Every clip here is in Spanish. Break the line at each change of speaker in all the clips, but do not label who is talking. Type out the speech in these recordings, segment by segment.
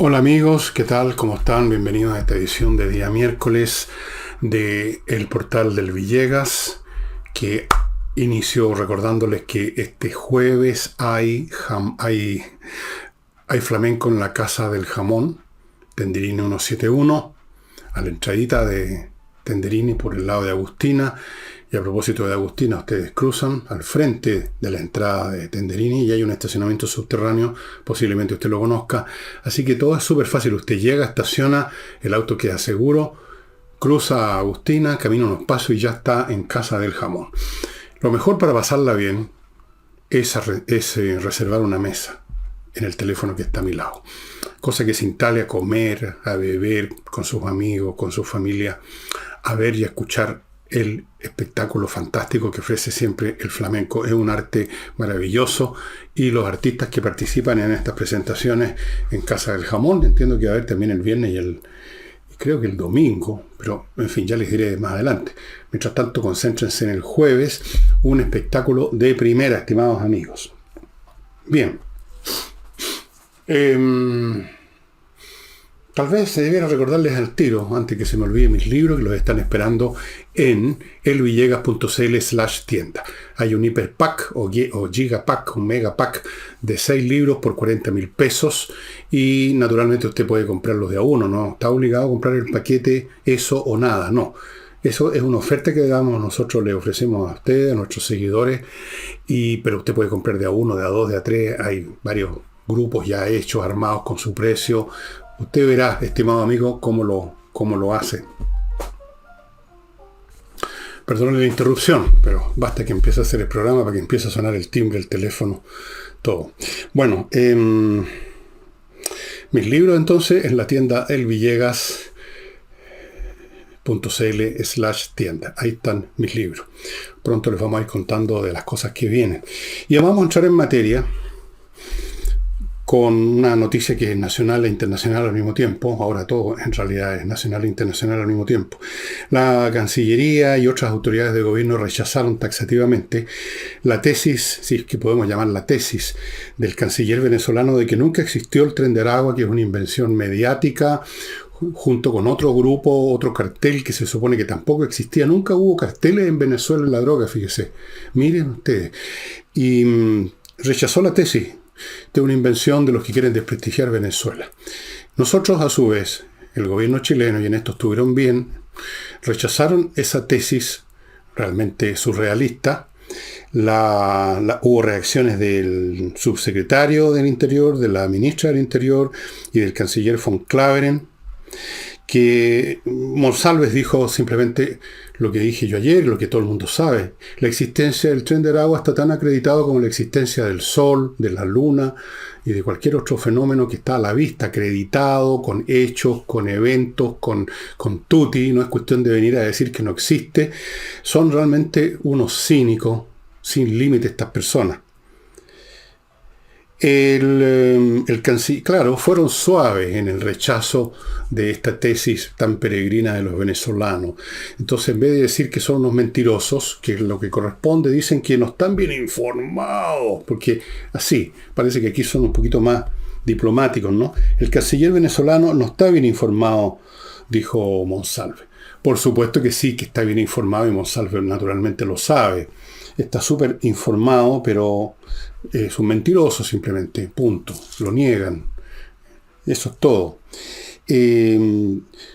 Hola amigos, ¿qué tal? ¿Cómo están? Bienvenidos a esta edición de día miércoles de El Portal del Villegas, que inició recordándoles que este jueves hay flamenco en la Casa del Jamón, Tenderini 171, a la entradita de Tenderini por el lado de Agustina. Y a propósito de Agustina, ustedes cruzan al frente de la entrada de Tenderini y hay un estacionamiento subterráneo, posiblemente usted lo conozca. Así que todo es súper fácil. Usted llega, estaciona, el auto queda seguro, cruza a Agustina, camina unos pasos y ya está en Casa del Jamón. Lo mejor para pasarla bien es reservar una mesa en el teléfono que está a mi lado. Cosa que se instale a comer, a beber con sus amigos, con su familia, a ver y a escuchar el espectáculo fantástico que ofrece siempre el flamenco. Es un arte maravilloso y los artistas que participan en estas presentaciones en Casa del Jamón, entiendo que va a haber también el viernes y creo que el domingo, pero en fin, ya les diré más adelante. Mientras tanto, concéntrense en el jueves, un espectáculo de primera, estimados amigos. Bien. Tal vez se debiera recordarles al tiro, antes que se me olvide, mis libros que los están esperando en elvillegas.cl/tienda. Hay un hiperpack o gigapack, un megapack de 6 libros por 40.000 pesos y naturalmente usted puede comprarlos de a uno, no está obligado a comprar el paquete, eso o nada, no. Eso es una oferta que nosotros le ofrecemos a ustedes, a nuestros seguidores, pero usted puede comprar de a uno, de a dos, de a tres, hay varios grupos ya hechos, armados con su precio. Usted verá, estimado amigo, cómo lo hace. Perdone la interrupción, pero basta que empiece a hacer el programa para que empiece a sonar el timbre, el teléfono, todo. Bueno, mis libros entonces en la tienda elvillegas.cl/tienda. Ahí están mis libros. Pronto les vamos a ir contando de las cosas que vienen. Y vamos a entrar en materia con una noticia que es nacional e internacional al mismo tiempo. Ahora todo en realidad es nacional e internacional al mismo tiempo. La Cancillería y otras autoridades de gobierno rechazaron taxativamente la tesis, si es que podemos llamar la tesis, del canciller venezolano de que nunca existió el Tren de Aragua, que es una invención mediática, junto con otro grupo, otro cartel que se supone que tampoco existía. Nunca hubo carteles en Venezuela en la droga, fíjese. Miren ustedes. Y rechazó la tesis de una invención de los que quieren desprestigiar Venezuela. Nosotros, a su vez, el gobierno chileno, y en esto estuvieron bien, rechazaron esa tesis realmente surrealista. Hubo reacciones del subsecretario del Interior, de la ministra del Interior y del canciller von Claveren, que Monsalves dijo simplemente lo que dije yo ayer, lo que todo el mundo sabe. La existencia del Tren de Aragua está tan acreditado como la existencia del Sol, de la Luna y de cualquier otro fenómeno que está a la vista, acreditado, con hechos, con eventos, con tutti. No es cuestión de venir a decir que no existe. Son realmente unos cínicos sin límite estas personas. Claro, fueron suaves en el rechazo de esta tesis tan peregrina de los venezolanos. Entonces, en vez de decir que son unos mentirosos, que es lo que corresponde, dicen que no están bien informados, porque así, parece que aquí son un poquito más diplomáticos, ¿no? El canciller venezolano no está bien informado, dijo Monsalve. Por supuesto que sí, que está bien informado y Monsalve naturalmente lo sabe. Está súper informado, pero es un mentiroso simplemente, punto. Lo niegan. Eso es todo.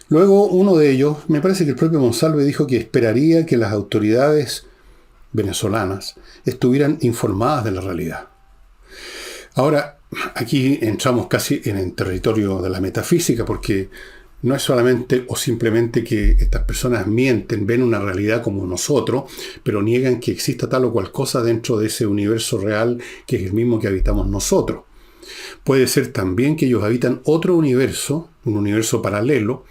Luego uno de ellos, me parece que el propio Monsalve dijo que esperaría que las autoridades venezolanas estuvieran informadas de la realidad. Ahora, aquí entramos casi en el territorio de la metafísica, porque no es solamente o simplemente que estas personas mienten, ven una realidad como nosotros, pero niegan que exista tal o cual cosa dentro de ese universo real que es el mismo que habitamos nosotros. Puede ser también que ellos habitan otro universo, un universo paralelo,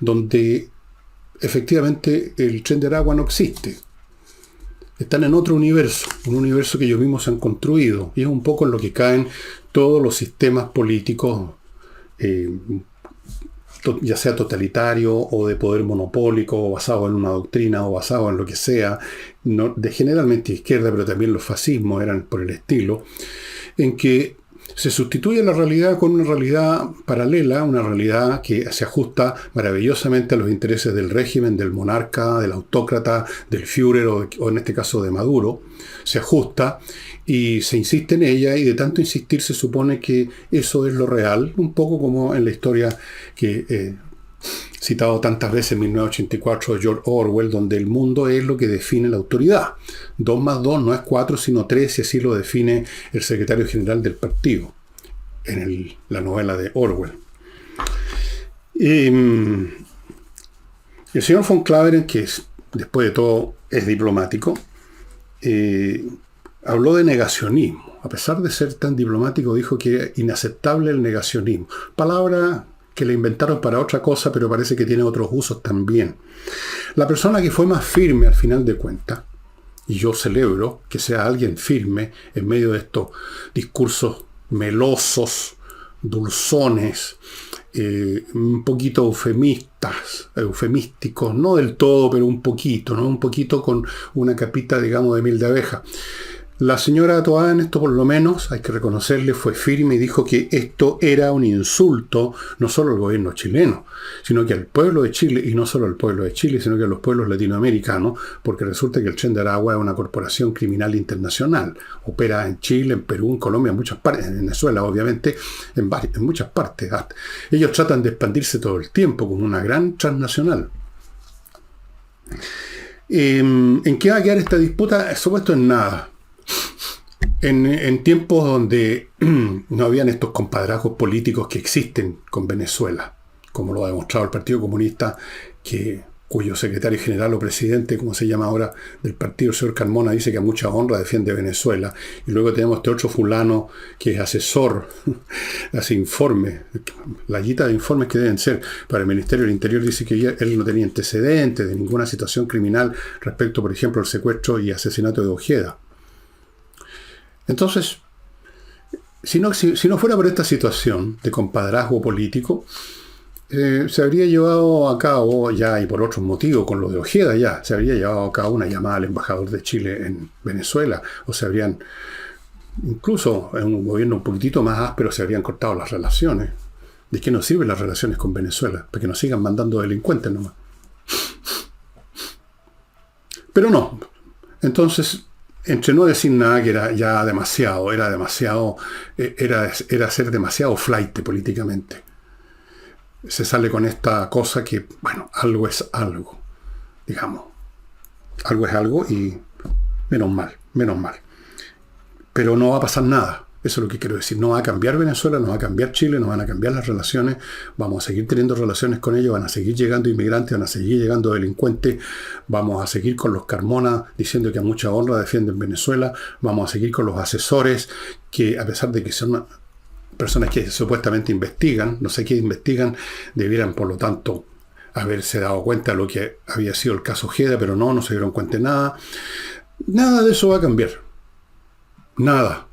donde efectivamente el Tren de Aragua no existe. Están en otro universo, un universo que ellos mismos han construido, y es un poco en lo que caen todos los sistemas políticos, ya sea totalitario o de poder monopólico, o basado en una doctrina, o basado en lo que sea, generalmente izquierda, pero también los fascismos eran por el estilo, en que Se sustituye la realidad con una realidad paralela, una realidad que se ajusta maravillosamente a los intereses del régimen, del monarca, del autócrata, del Führer o en este caso de Maduro. Se ajusta y se insiste en ella, y de tanto insistir se supone que eso es lo real, un poco como en la historia que he citado tantas veces en 1984 de George Orwell, donde el mundo es lo que define la autoridad. 2 más 2 no es 4 sino 3, y así lo define el secretario general del partido en la novela de Orwell. El señor von Claveren, que después de todo es diplomático, habló de negacionismo. A pesar de ser tan diplomático, dijo que era inaceptable el negacionismo. Palabra que le inventaron para otra cosa, pero parece que tiene otros usos también. La persona que fue más firme al final de cuentas, y yo celebro que sea alguien firme en medio de estos discursos melosos, dulzones, un poquito eufemísticos, no del todo, pero un poquito, ¿no? Un poquito con una capita, digamos, de miel de abeja. La señora Toá en esto, por lo menos, hay que reconocerle, fue firme y dijo que esto era un insulto no solo al gobierno chileno, sino que al pueblo de Chile, y no solo al pueblo de Chile, sino que a los pueblos latinoamericanos, porque resulta que el Tren de Aragua es una corporación criminal internacional. Opera en Chile, en Perú, en Colombia, en muchas partes, en Venezuela, obviamente, en muchas partes. Ellos tratan de expandirse todo el tiempo como una gran transnacional. ¿En qué va a quedar esta disputa? Supuesto en nada. En tiempos donde no habían estos compadrazgos políticos que existen con Venezuela, como lo ha demostrado el Partido Comunista, cuyo secretario general o presidente, como se llama ahora, del partido, el señor Carmona, dice que a mucha honra defiende Venezuela, y luego tenemos este otro fulano que es asesor, hace informes, la guita de informes que deben ser para el Ministerio del Interior, dice que él no tenía antecedentes de ninguna situación criminal respecto, por ejemplo, al secuestro y asesinato de Ojeda. Entonces, si no fuera por esta situación de compadrazgo político, se habría llevado a cabo ya, y por otros motivos, con lo de Ojeda ya, se habría llevado a cabo una llamada al embajador de Chile en Venezuela, o se habrían, incluso en un gobierno un poquitito más áspero, se habrían cortado las relaciones. ¿De qué nos sirven las relaciones con Venezuela? Para que nos sigan mandando delincuentes nomás. Pero no. Entonces, entre no decir nada, que era ya demasiado, era ser demasiado flight políticamente. Se sale con esta cosa que, bueno, algo es algo, digamos. Algo es algo y menos mal. Pero no va a pasar nada. Eso es lo que quiero decir. No va a cambiar Venezuela, no va a cambiar Chile, no van a cambiar las relaciones. Vamos a seguir teniendo relaciones con ellos, van a seguir llegando inmigrantes, van a seguir llegando delincuentes. Vamos a seguir con los Carmona diciendo que a mucha honra defienden Venezuela. Vamos a seguir con los asesores que, a pesar de que son personas que supuestamente investigan, no sé qué investigan, debieran, por lo tanto, haberse dado cuenta de lo que había sido el caso Ojeda, pero no se dieron cuenta de nada. Nada de eso va a cambiar. Nada.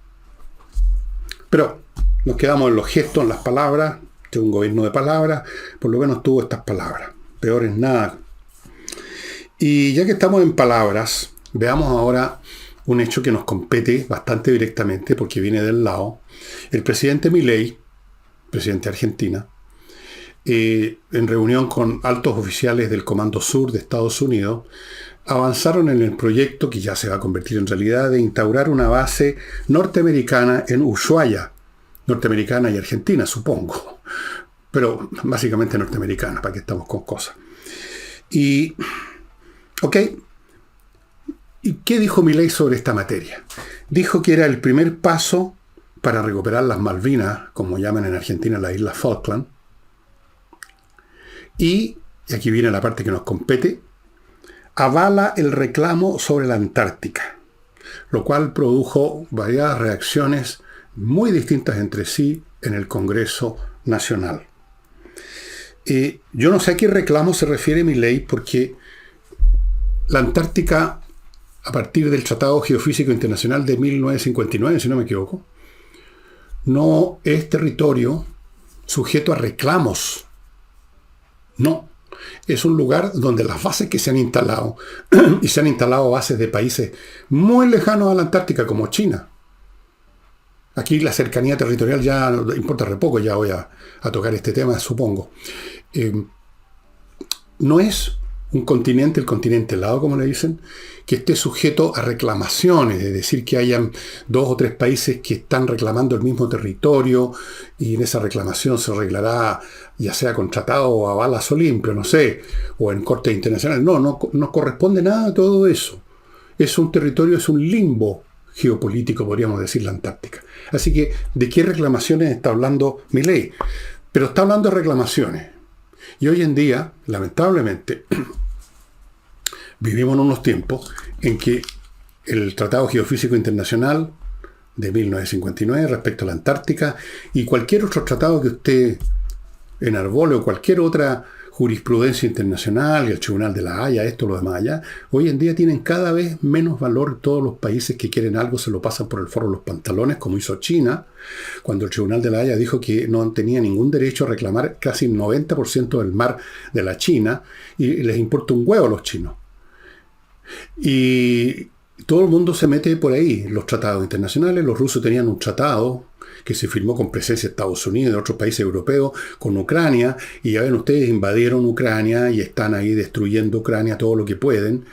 Pero nos quedamos en los gestos, en las palabras. Este es un gobierno de palabras. Por lo menos tuvo estas palabras. Peor es nada. Y ya que estamos en palabras, veamos ahora un hecho que nos compete bastante directamente porque viene del lado. El presidente Milei, presidente de Argentina, en reunión con altos oficiales del Comando Sur de Estados Unidos, avanzaron en el proyecto, que ya se va a convertir en realidad, de instaurar una base norteamericana en Ushuaia. Norteamericana y argentina, supongo. Pero básicamente norteamericana, para que estamos con cosas. ¿Y qué dijo Milei sobre esta materia? Dijo que era el primer paso para recuperar las Malvinas, como llaman en Argentina las Islas Falkland. Y aquí viene la parte que nos compete, avala el reclamo sobre la Antártica, lo cual produjo variadas reacciones muy distintas entre sí en el Congreso Nacional. Yo no sé a qué reclamo se refiere Milei, porque la Antártica, a partir del Tratado Geofísico Internacional de 1959, si no me equivoco, no es territorio sujeto a reclamos. No. Es un lugar donde las bases que se han instalado, y se han instalado bases de países muy lejanos a la Antártica, como China. Aquí la cercanía territorial ya importa re poco, ya voy a tocar este tema, supongo. No es un continente, el continente helado, como le dicen, que esté sujeto a reclamaciones, es decir, que hayan 2 o 3 países que están reclamando el mismo territorio y en esa reclamación se arreglará ya sea con tratado o a balazo limpio, no sé, o en cortes internacionales. No corresponde nada a todo eso. Es un territorio, es un limbo geopolítico, podríamos decir, la Antártica. Así que, ¿de qué reclamaciones está hablando Milei? Pero está hablando de reclamaciones. Y hoy en día, lamentablemente, vivimos en unos tiempos en que el Tratado Geofísico Internacional de 1959 respecto a la Antártica y cualquier otro tratado que usted enarbole o cualquier otra jurisprudencia internacional, el Tribunal de la Haya, esto, lo demás allá, hoy en día tienen cada vez menos valor. Todos los países que quieren algo se lo pasan por el forro de los pantalones, como hizo China, cuando el Tribunal de la Haya dijo que no tenía ningún derecho a reclamar casi el 90% del mar de la China, y les importa un huevo a los chinos. Y todo el mundo se mete por ahí, los tratados internacionales. Los rusos tenían un tratado que se firmó con presencia de Estados Unidos y de otros países europeos, con Ucrania, y ya ven ustedes, invadieron Ucrania y están ahí destruyendo Ucrania todo lo que pueden.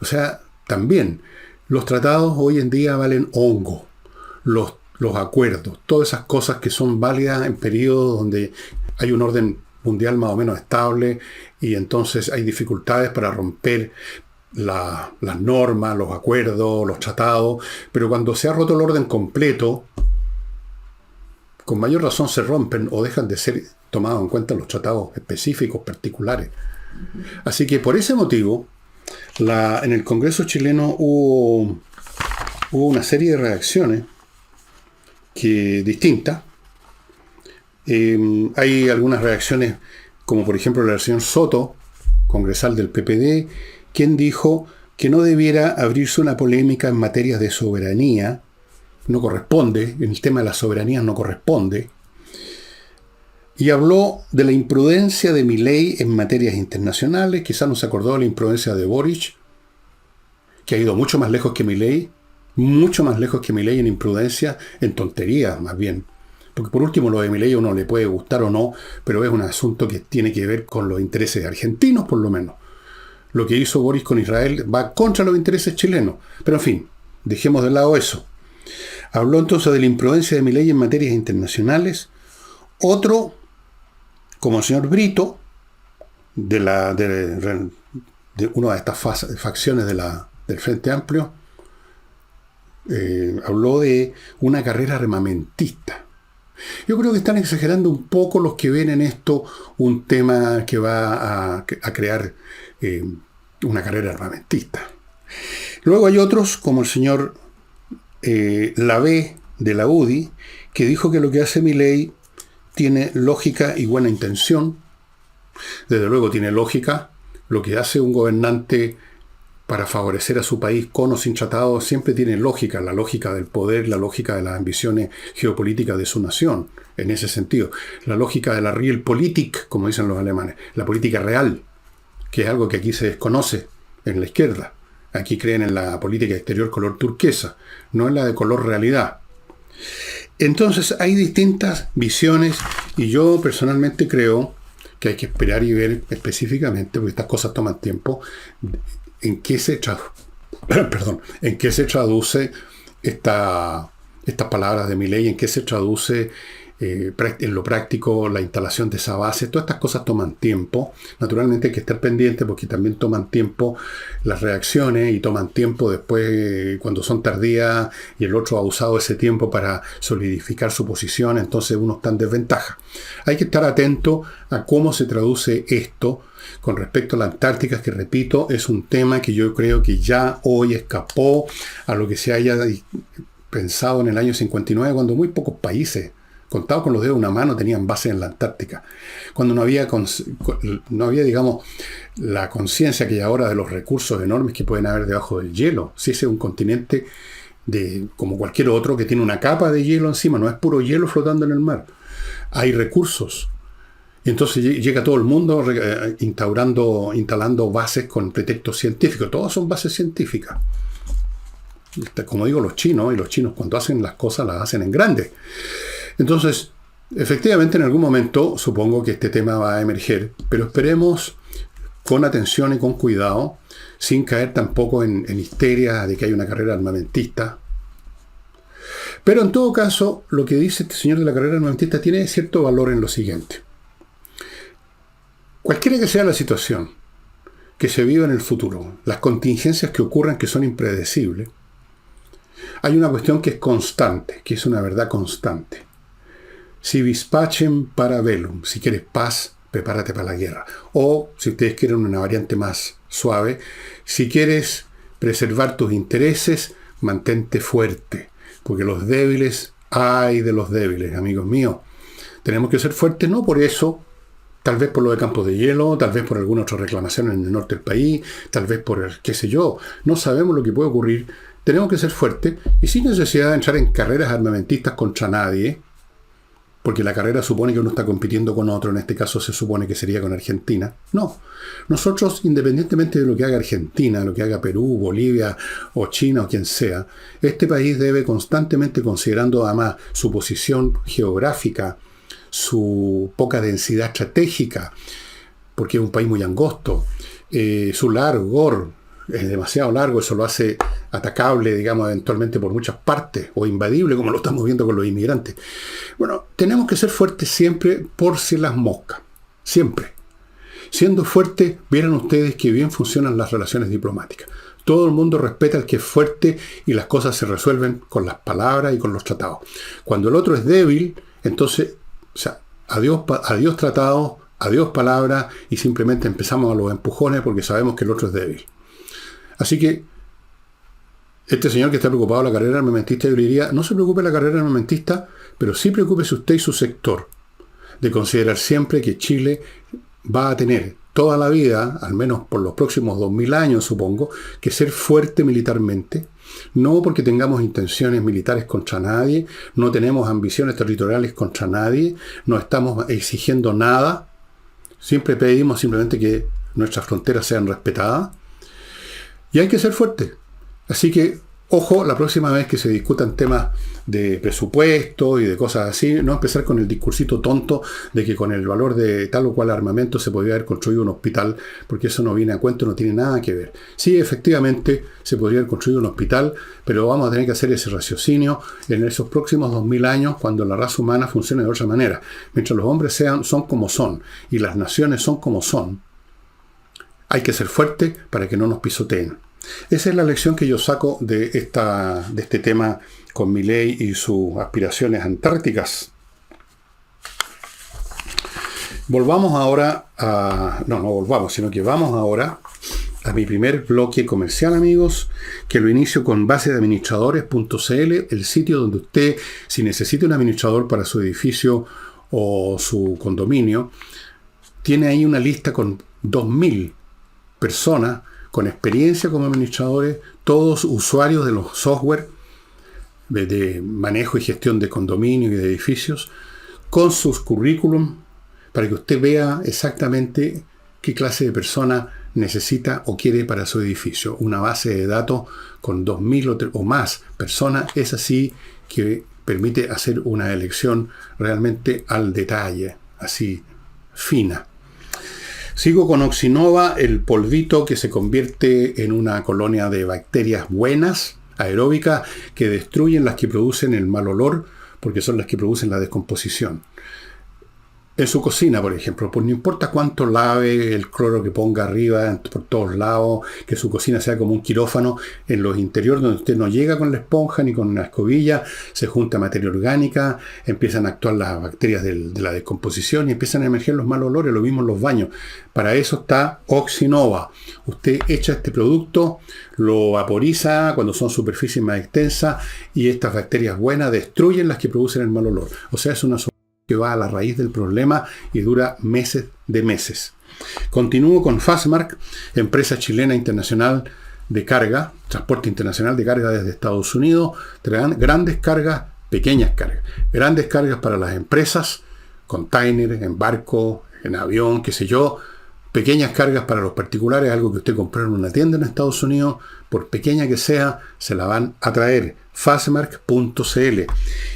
O sea, también, los tratados hoy en día valen hongo, los acuerdos, todas esas cosas que son válidas en periodos donde hay un orden mundial más o menos estable, y entonces hay dificultades para romper las normas, los acuerdos, los tratados, pero cuando se ha roto el orden completo, con mayor razón se rompen o dejan de ser tomados en cuenta los tratados específicos, particulares. Así que por ese motivo, en el Congreso chileno hubo una serie de reacciones distintas. Hay algunas reacciones, como por ejemplo la del señor Soto, congresal del PPD, quien dijo que no debiera abrirse una polémica en materias de soberanía. No corresponde, en el tema de la soberanía no corresponde. Y habló de la imprudencia de Milei en materias internacionales. Quizás no se acordó de la imprudencia de Boric, que ha ido mucho más lejos que Milei, mucho más lejos que Milei en imprudencia, en tonterías más bien. Porque por último lo de Milei a uno le puede gustar o no, pero es un asunto que tiene que ver con los intereses argentinos por lo menos. Lo que hizo Boric con Israel va contra los intereses chilenos. Pero en fin, dejemos de lado eso. Habló entonces de la imprudencia de Milei en materias internacionales. Otro, como el señor Brito, de una de estas facciones del Frente Amplio, habló de una carrera armamentista. Yo creo que están exagerando un poco los que ven en esto un tema que va a crear una carrera armamentista. Luego hay otros, como el señor Lavé de la UDI, que dijo que lo que hace Milei tiene lógica y buena intención. Desde luego tiene lógica. Lo que hace un gobernante para favorecer a su país con o sin tratado siempre tiene lógica, la lógica del poder, la lógica de las ambiciones geopolíticas de su nación, en ese sentido. La lógica de la Realpolitik, como dicen los alemanes, la política real, que es algo que aquí se desconoce en la izquierda. Aquí creen en la política exterior color turquesa, no en la de color realidad. Entonces hay distintas visiones y yo personalmente creo que hay que esperar y ver específicamente, porque estas cosas toman tiempo, en qué se traduce estas palabras de Milei, en qué se traduce en lo práctico la instalación de esa base. Todas estas cosas toman tiempo. Naturalmente hay que estar pendiente porque también toman tiempo las reacciones y toman tiempo después cuando son tardías y el otro ha usado ese tiempo para solidificar su posición, entonces uno está en desventaja. Hay que estar atento a cómo se traduce esto con respecto a la Antártica, que repito, es un tema que yo creo que ya hoy escapó a lo que se haya pensado en el año 59, cuando muy pocos países, contados con los dedos de una mano, tenían base en la Antártica. Cuando no había, digamos, la conciencia que hay ahora de los recursos enormes que pueden haber debajo del hielo. Si ese es un continente como cualquier otro que tiene una capa de hielo encima, no es puro hielo flotando en el mar. Hay recursos. Y entonces llega todo el mundo instalando bases con pretextos científicos. Todas son bases científicas. como digo, los chinos, y los chinos cuando hacen las cosas las hacen en grande. Entonces, efectivamente, en algún momento supongo que este tema va a emerger, pero esperemos con atención y con cuidado, sin caer tampoco en histeria de que hay una carrera armamentista. Pero en todo caso, lo que dice este señor de la carrera armamentista tiene cierto valor en lo siguiente. Cualquiera que sea la situación que se viva en el futuro, las contingencias que ocurran que son impredecibles, hay una cuestión que es constante, que es una verdad constante. Si vis pacem para bellum, si quieres paz, prepárate para la guerra. O, si ustedes quieren una variante más suave, si quieres preservar tus intereses, mantente fuerte. Porque los débiles, ay de los débiles, amigos míos. Tenemos que ser fuertes, no por eso, tal vez por lo de Campos de Hielo, tal vez por alguna otra reclamación en el norte del país, tal vez por el qué sé yo. No sabemos lo que puede ocurrir. Tenemos que ser fuertes y sin necesidad de entrar en carreras armamentistas contra nadie, porque la carrera supone que uno está compitiendo con otro, en este caso se supone que sería con Argentina. No. Nosotros, independientemente de lo que haga Argentina, lo que haga Perú, Bolivia o China o quien sea, este país debe constantemente, considerando además su posición geográfica, su poca densidad estratégica, porque es un país muy angosto, su largor es demasiado largo, eso lo hace atacable, digamos, eventualmente por muchas partes, o invadible, como lo estamos viendo con los inmigrantes. Bueno, tenemos que ser fuertes siempre por si las moscas, siempre. Siendo fuertes, vieran ustedes que bien funcionan las relaciones diplomáticas. Todo el mundo respeta al que es fuerte y las cosas se resuelven con las palabras y con los tratados. Cuando el otro es débil, entonces, o sea, adiós tratados, adiós palabras y simplemente empezamos a los empujones porque sabemos que el otro es débil. Así que este señor que está preocupado de la carrera armamentista, yo le diría, no se preocupe de la carrera armamentista, pero sí preocúpese usted y su sector de considerar siempre que Chile va a tener toda la vida, al menos por los próximos 2000 años supongo, que ser fuerte militarmente, no porque tengamos intenciones militares contra nadie, no tenemos ambiciones territoriales contra nadie, no estamos exigiendo nada, siempre pedimos simplemente que nuestras fronteras sean respetadas, y hay que ser fuerte. Así que, ojo, la próxima vez que se discutan temas de presupuesto y de cosas así, no empezar con el discursito tonto de que con el valor de tal o cual armamento se podría haber construido un hospital, porque eso no viene a cuento, no tiene nada que ver. Sí, efectivamente, se podría haber construido un hospital, pero vamos a tener que hacer ese raciocinio en esos próximos 2000 años, cuando la raza humana funcione de otra manera. Mientras los hombres son como son, y las naciones son como son, hay que ser fuerte para que no nos pisoteen. Esa es la lección que yo saco de este tema con Milei y sus aspiraciones antárticas. Volvamos ahora vamos ahora a mi primer bloque comercial, amigos, que lo inicio con basedeadministradores.cl, el sitio donde usted, si necesita un administrador para su edificio o su condominio, tiene ahí una lista con 2000 personas con experiencia como administradores, todos usuarios de los software de manejo y gestión de condominios y de edificios, con sus currículum, para que usted vea exactamente qué clase de persona necesita o quiere para su edificio. Una base de datos con 2000 o más personas es así que permite hacer una elección realmente al detalle, así fina. Sigo con Oxinova, el polvito que se convierte en una colonia de bacterias buenas, aeróbicas, que destruyen las que producen el mal olor, porque son las que producen la descomposición. En su cocina, por ejemplo, pues no importa cuánto lave, el cloro que ponga arriba, por todos lados, que su cocina sea como un quirófano, en los interiores donde usted no llega con la esponja ni con la escobilla, se junta materia orgánica, empiezan a actuar las bacterias de la descomposición y empiezan a emerger los malos olores, lo mismo en los baños. Para eso está Oxinova. Usted echa este producto, lo vaporiza cuando son superficies más extensas y estas bacterias buenas destruyen las que producen el mal olor. O sea, es una solución que va a la raíz del problema y dura meses de meses. Continúo con Fastmark, empresa chilena internacional de carga, transporte internacional de carga desde Estados Unidos. Traen grandes cargas, pequeñas cargas. Grandes cargas para las empresas, container, en barco, en avión, qué sé yo, Pequeñas cargas para los particulares, algo que usted compró en una tienda en Estados Unidos, por pequeña que sea, se la van a traer. Fastmark.cl.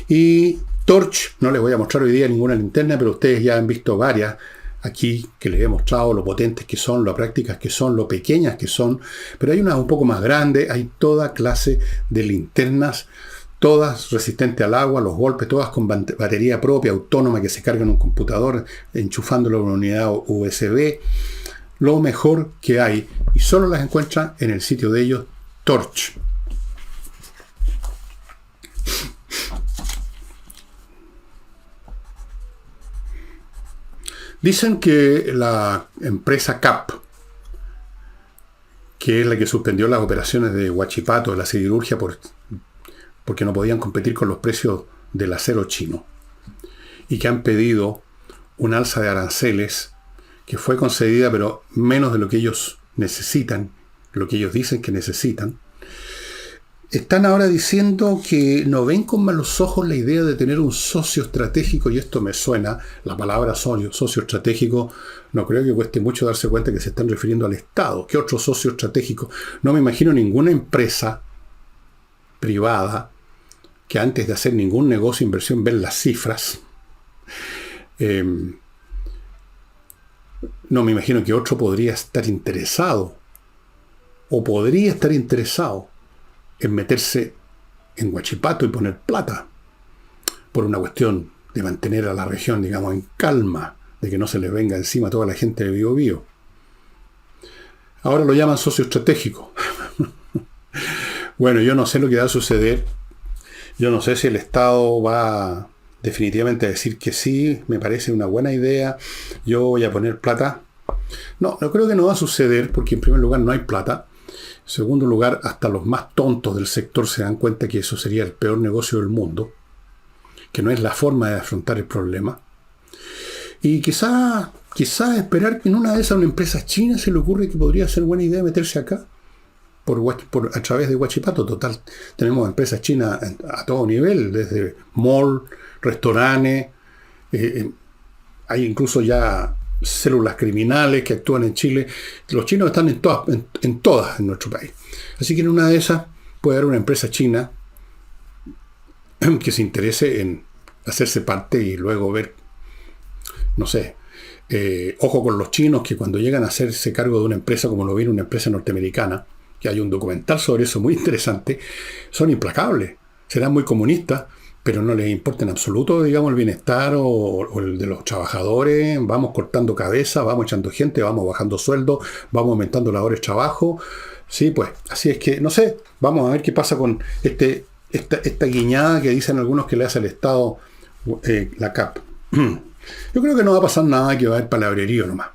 Y Torch, no les voy a mostrar hoy día ninguna linterna, pero ustedes ya han visto varias aquí que les he mostrado lo potentes que son, lo prácticas que son, lo pequeñas que son, pero hay unas un poco más grandes, hay toda clase de linternas, todas resistentes al agua, los golpes, todas con batería propia, autónoma, que se carga en un computador, enchufándolo a una unidad USB. Lo mejor que hay, y solo las encuentran en el sitio de ellos, Torch. Dicen que la empresa CAP, que es la que suspendió las operaciones de Huachipato, de la siderurgia, porque no podían competir con los precios del acero chino, y que han pedido un alza de aranceles que fue concedida, pero menos de lo que ellos necesitan, lo que ellos dicen que necesitan, están ahora diciendo que no ven con malos ojos la idea de tener un socio estratégico, y esto me suena, la palabra socio estratégico, no creo que cueste mucho darse cuenta que se están refiriendo al Estado. ¿Qué otro socio estratégico? No me imagino ninguna empresa privada que antes de hacer ningún negocio o inversión ven las cifras. No me imagino que otro podría estar interesado en meterse en Huachipato y poner plata por una cuestión de mantener a la región, digamos, en calma, de que no se les venga encima a toda la gente de Biobío. Ahora lo llaman socio estratégico. Bueno, yo no sé lo que va a suceder. Yo no sé si el Estado va definitivamente a decir que sí, me parece una buena idea, yo voy a poner plata. No creo que no va a suceder, porque en primer lugar no hay plata. En segundo lugar, hasta los más tontos del sector se dan cuenta que eso sería el peor negocio del mundo, que no es la forma de afrontar el problema. Y quizás esperar que en una de esas una empresa china se le ocurre que podría ser buena idea meterse acá, a través de Huachipato. Total, tenemos empresas chinas a todo nivel, desde mall, restaurantes, hay incluso ya células criminales que actúan en Chile. Los chinos están en todas en nuestro país. Así que en una de esas puede haber una empresa china que se interese en hacerse parte y luego ver, no sé, ojo con los chinos, que cuando llegan a hacerse cargo de una empresa, como lo viene una empresa norteamericana, que hay un documental sobre eso muy interesante, son implacables, serán muy comunistas, pero no les importa en absoluto, digamos, el bienestar o el de los trabajadores. Vamos cortando cabeza, vamos echando gente, vamos bajando sueldos, vamos aumentando las horas de trabajo. Sí, pues, así es que, no sé, vamos a ver qué pasa con esta guiñada que dicen algunos que le hace al Estado la CAP. Yo creo que no va a pasar nada, que va a haber palabrerío nomás.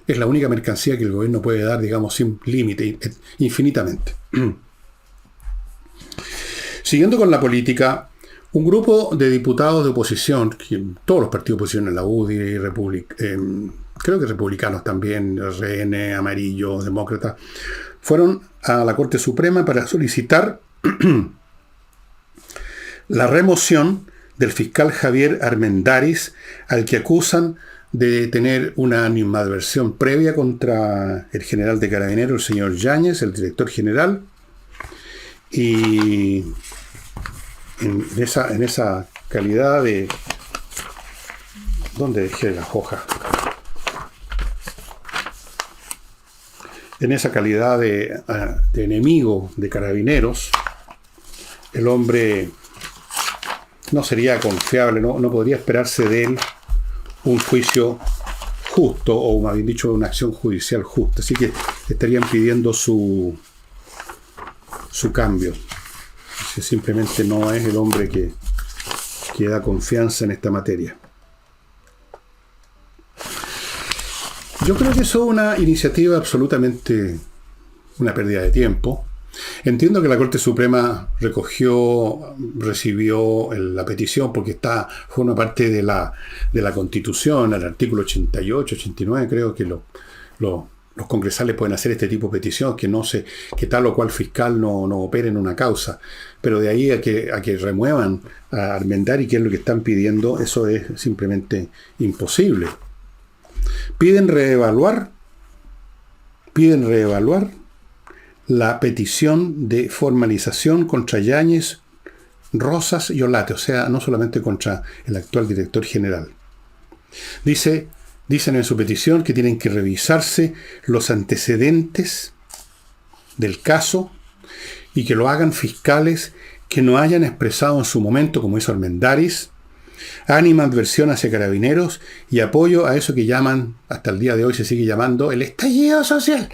Es la única mercancía que el gobierno puede dar, digamos, sin límite, infinitamente. Siguiendo con la política, un grupo de diputados de oposición, todos los partidos de oposición en la UDI, creo que republicanos también, RN, Amarillo, Demócrata, fueron a la Corte Suprema para solicitar la remoción del fiscal Javier Armendáriz, al que acusan de tener una animadversión previa contra el general de Carabineros, el señor Yáñez, el director general, y en esa calidad de... ¿Dónde dejé las hojas? En esa calidad de enemigo de Carabineros, el hombre no sería confiable, no podría esperarse de él un juicio justo, o más bien dicho, una acción judicial justa. Así que estarían pidiendo su cambio. Simplemente no es el hombre que da confianza en esta materia. Yo creo que eso es una iniciativa absolutamente una pérdida de tiempo. Entiendo que la Corte Suprema recibió la petición porque forma parte de la Constitución, el artículo 88, 89, creo que los congresales pueden hacer este tipo de petición, que tal o cual fiscal no opere en una causa. Pero de ahí a que remuevan a Armendáriz, que es lo que están pidiendo, eso es simplemente imposible. Piden reevaluar piden reevaluar la petición de formalización contra Yáñez, Rosas y Olate, o sea, no solamente contra el actual director general. Dicen en su petición que tienen que revisarse los antecedentes del caso y que lo hagan fiscales que no hayan expresado en su momento, como hizo Armendáriz, animadversión hacia Carabineros y apoyo a eso que llaman, hasta el día de hoy se sigue llamando, el estallido social.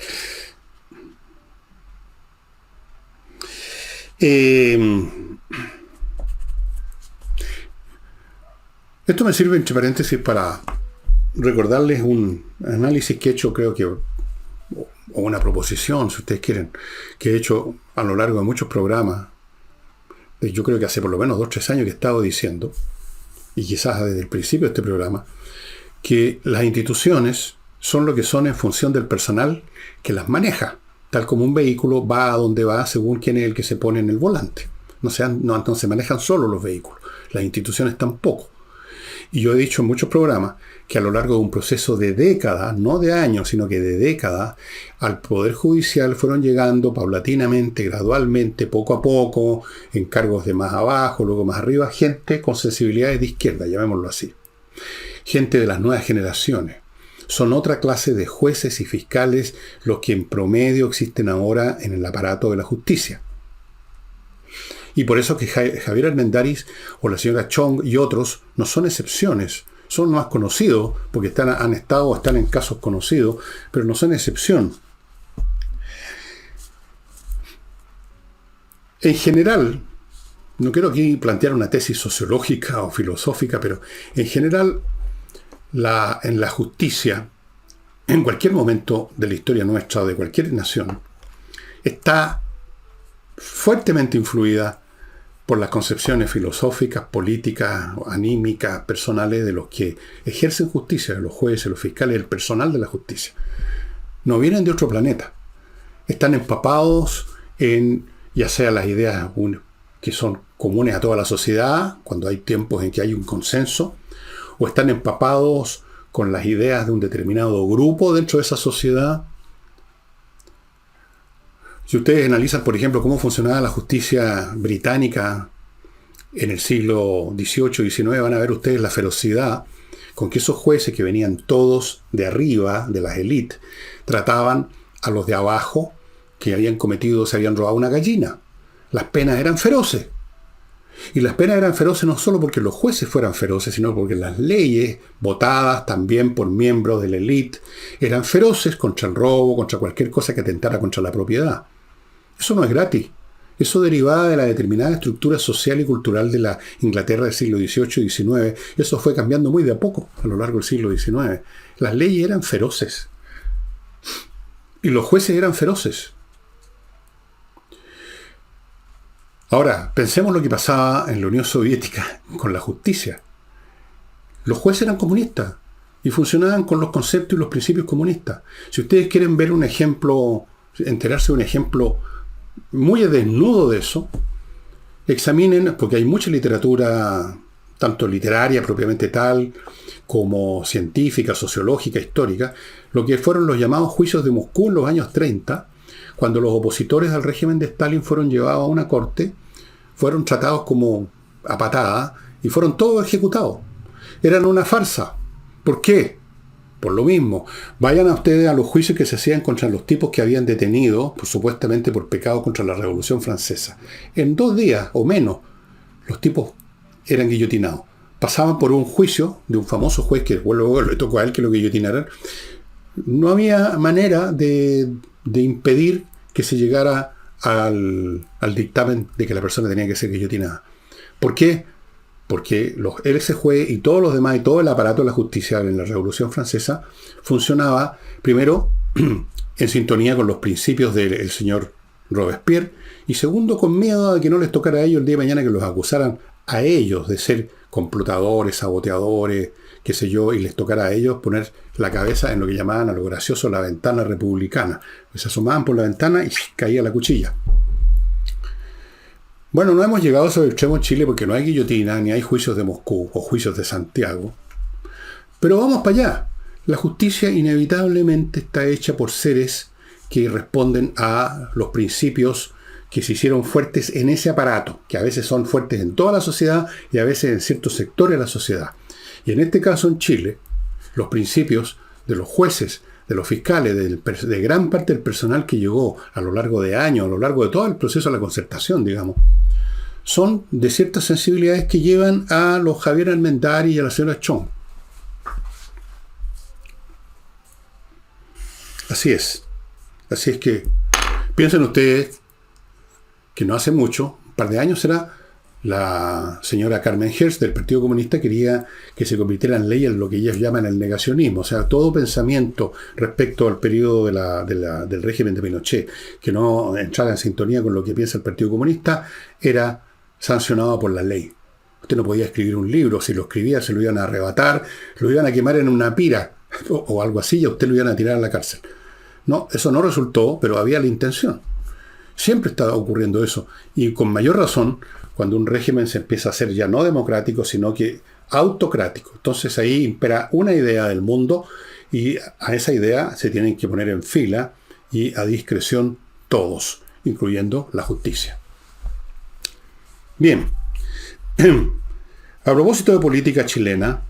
Esto me sirve, entre paréntesis, para recordarles un análisis que he hecho, creo que, o una proposición, si ustedes quieren, que he hecho a lo largo de muchos programas. Yo creo que hace por lo menos 2 o 3 años que he estado diciendo, y quizás desde el principio de este programa, que las instituciones son lo que son en función del personal que las maneja, tal como un vehículo va a donde va según quién es el que se pone en el volante. No se manejan solo los vehículos, las instituciones tampoco. Y yo he dicho en muchos programas que a lo largo de un proceso de décadas, no de años, sino que de décadas, al Poder Judicial fueron llegando paulatinamente, gradualmente, poco a poco, en cargos de más abajo, luego más arriba, gente con sensibilidades de izquierda, llamémoslo así. Gente de las nuevas generaciones. Son otra clase de jueces y fiscales los que en promedio existen ahora en el aparato de la justicia. Y por eso que Javier Armendáriz o la señora Chong y otros no son excepciones. Son más conocidos, porque están en casos conocidos, pero no son excepción. En general, no quiero aquí plantear una tesis sociológica o filosófica, pero en general, en la justicia, en cualquier momento de la historia nuestra o de cualquier nación, está fuertemente influida por las concepciones filosóficas, políticas, anímicas, personales de los que ejercen justicia, de los jueces, los fiscales, el personal de la justicia. No vienen de otro planeta. Están empapados en, ya sea las ideas que son comunes a toda la sociedad, cuando hay tiempos en que hay un consenso, o están empapados con las ideas de un determinado grupo dentro de esa sociedad. Si ustedes analizan, por ejemplo, cómo funcionaba la justicia británica en el siglo XVIII y XIX, van a ver ustedes la ferocidad con que esos jueces que venían todos de arriba, de las élites, trataban a los de abajo que se habían robado una gallina. Las penas eran feroces. Y las penas eran feroces no solo porque los jueces fueran feroces, sino porque las leyes, votadas también por miembros de la élite, eran feroces contra el robo, contra cualquier cosa que atentara contra la propiedad. Eso no es gratis. Eso derivaba de la determinada estructura social y cultural de la Inglaterra del siglo XVIII y XIX. Eso fue cambiando muy de a poco a lo largo del siglo XIX. Las leyes eran feroces. Y los jueces eran feroces. Ahora, pensemos lo que pasaba en la Unión Soviética con la justicia. Los jueces eran comunistas y funcionaban con los conceptos y los principios comunistas. Si ustedes quieren ver un ejemplo, enterarse de un ejemplo muy desnudo de eso, examinen, porque hay mucha literatura, tanto literaria propiamente tal, como científica, sociológica, histórica, lo que fueron los llamados juicios de Moscú en los años 30, cuando los opositores al régimen de Stalin fueron llevados a una corte, fueron tratados como a patada y fueron todos ejecutados. Eran una farsa. ¿Por qué? Por lo mismo. Vayan a ustedes a los juicios que se hacían contra los tipos que habían detenido, supuestamente por pecados contra la Revolución Francesa. En 2 días o menos, los tipos eran guillotinados. Pasaban por un juicio de un famoso juez que luego le tocó a él que lo guillotinaran. No había manera de impedir que se llegara al dictamen de que la persona tenía que ser guillotinada. ¿Por qué? Porque ese juez y todos los demás y todo el aparato de la justicia en la Revolución Francesa funcionaba, primero, en sintonía con los principios del señor Robespierre, y segundo, con miedo a que no les tocara a ellos el día de mañana que los acusaran a ellos de ser complotadores, saboteadores, qué sé yo, y les tocara a ellos poner la cabeza en lo que llamaban a lo gracioso la ventana republicana. Se asomaban por la ventana y caía la cuchilla. Bueno, no hemos llegado a ese extremo en Chile porque no hay guillotina, ni hay juicios de Moscú o juicios de Santiago. Pero vamos para allá. La justicia inevitablemente está hecha por seres que responden a los principios que se hicieron fuertes en ese aparato, que a veces son fuertes en toda la sociedad y a veces en ciertos sectores de la sociedad. Y en este caso en Chile, los principios de los jueces, de los fiscales, de gran parte del personal que llegó a lo largo de años, a lo largo de todo el proceso de la concertación, digamos, son de ciertas sensibilidades que llevan a los Javier Almendares y a la señora Chong. Así es. Así es que piensen ustedes que no hace mucho, un par de años será, la señora Carmen Hertz del Partido Comunista quería que se convirtiera en ley en lo que ellos llaman el negacionismo. O sea, todo pensamiento respecto al periodo del régimen de Pinochet que no entrara en sintonía con lo que piensa el Partido Comunista era sancionado por la ley. Usted no podía escribir un libro, si lo escribía se lo iban a arrebatar, lo iban a quemar en una pira o algo así y a usted lo iban a tirar a la cárcel. No, eso no resultó, pero había la intención. Siempre está ocurriendo eso. Y con mayor razón cuando un régimen se empieza a ser ya no democrático, sino que autocrático. Entonces ahí impera una idea del mundo y a esa idea se tienen que poner en fila y a discreción todos, incluyendo la justicia. Bien. A propósito de política chilena,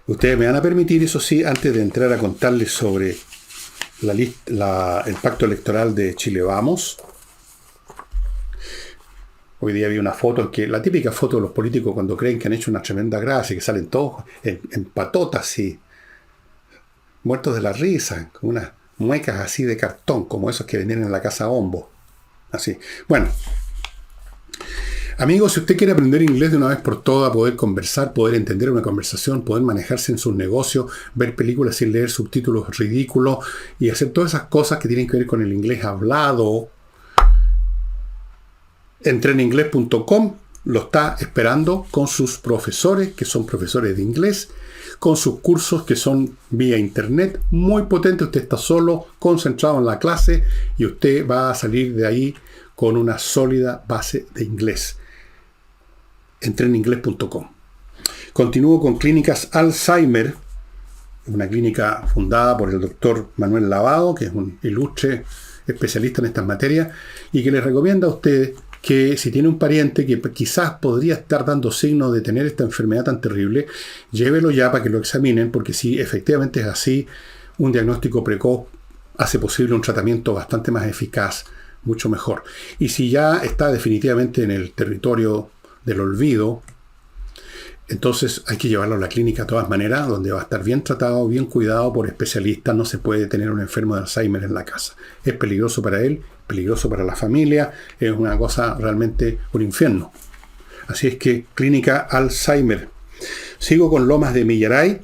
ustedes me van a permitir, eso sí, antes de entrar a contarles sobre el pacto electoral de Chile Vamos. Hoy día vi una foto, la típica foto de los políticos cuando creen que han hecho una tremenda gracia, que salen todos en patotas y muertos de la risa, con unas muecas así de cartón, como esos que venían en la casa Hombo. Así. Bueno. Amigos, si usted quiere aprender inglés de una vez por todas, poder conversar, poder entender una conversación, poder manejarse en sus negocios, ver películas sin leer subtítulos ridículos y hacer todas esas cosas que tienen que ver con el inglés hablado, Entreninglés.com lo está esperando con sus profesores, que son profesores de inglés, con sus cursos que son vía internet, muy potente. Usted está solo, concentrado en la clase y usted va a salir de ahí con una sólida base de inglés. Entreninglés.com. Continúo con Clínicas Alzheimer, una clínica fundada por el doctor Manuel Lavado, que es un ilustre especialista en estas materias, y que les recomienda a ustedes que si tiene un pariente que quizás podría estar dando signos de tener esta enfermedad tan terrible, llévelo ya para que lo examinen, porque si efectivamente es así, un diagnóstico precoz hace posible un tratamiento bastante más eficaz, mucho mejor. Y si ya está definitivamente en el territorio del olvido, entonces hay que llevarlo a la clínica de todas maneras, donde va a estar bien tratado, bien cuidado por especialistas. No se puede tener un enfermo de Alzheimer en la casa. Es peligroso para él, peligroso para la familia, es una cosa realmente un infierno. Así es que Clínica Alzheimer. Sigo con Lomas de Millaray,